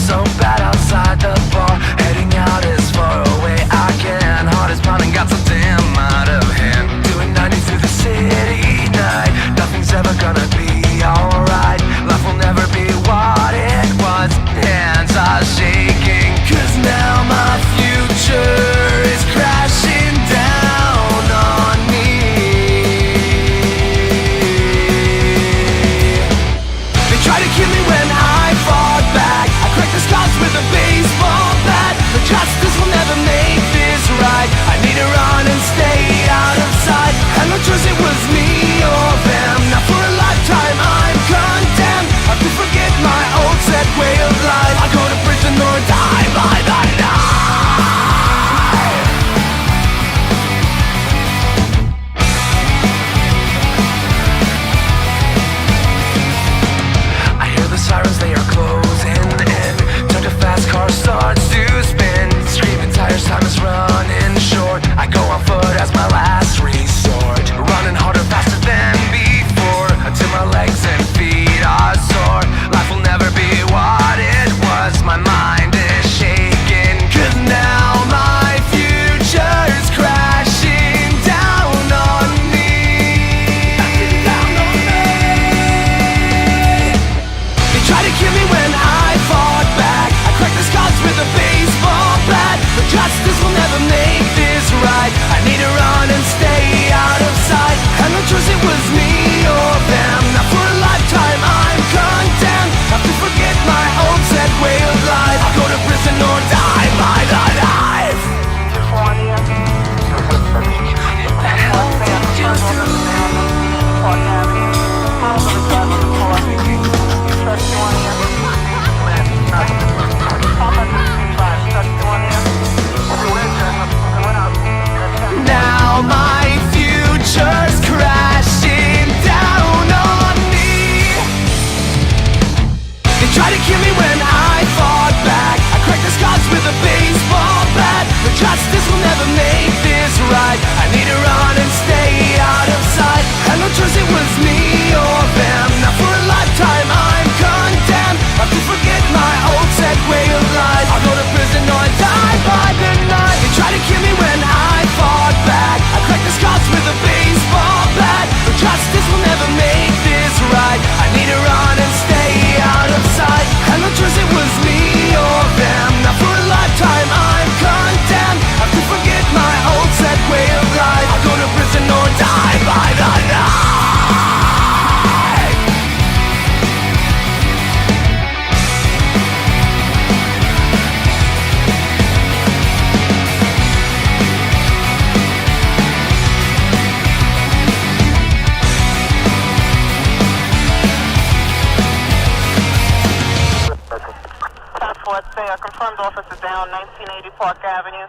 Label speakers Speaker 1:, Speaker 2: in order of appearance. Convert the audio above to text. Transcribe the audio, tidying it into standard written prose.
Speaker 1: So bad outside the bar, heading out as far away I can. Heart is pounding, got so damn out of hand. Doing 90 through the city night. Nothing's ever gonna be alright. Life will never be what it was. Hands are shaking, 'cause now my future is crashing down on me. They try to kill me when I fought back. Crack the scars with a baseball bat. The justice will never make this right. I need to run and stay out of sight. And no choice, it was me or them. Now for a lifetime I'm condemned. I have to forget my old set way of life. I'll go to prison or die by the knife. I hear the sirens, they are closing in. Fast car starts to spin. Screaming tires, time is running short. I go on foot as my last resort. Running harder, faster than before, until my legs and feet are sore. Life will never be what it was. My mind is shaking, 'cause now my future's crashing down on me. They try to kill me when I fought back. Crack the scars with a baseball bat. But justice will never make this right. I need to run and stay out of sight. And no choice, it was me or them. Now for a lifetime I'm condemned. Have to forget my old set way of life. I'll go to prison or die by the knife. What the hell did you do? Now my future's crashing down on me. They try to kill me when I fought back. I cracked the scars with a baseball bat. But justice will never make this right. I need to run and stay out of sight. And no choice, it was me or them. Now for a lifetime I'm condemned. I have to forget my old set way of life. I'll go to prison or die by the night. They try to kill me when I fought back. I cracked the scars with a baseball bat. But justice will never make this right. I need to run and stay out of sight. And no choice, it was me or them. Now for a lifetime I'm condemned. I have to forget my old set way of life. I'll go to prison or die by the night.
Speaker 2: Let's say a confirmed officer down 1980 Park Avenue.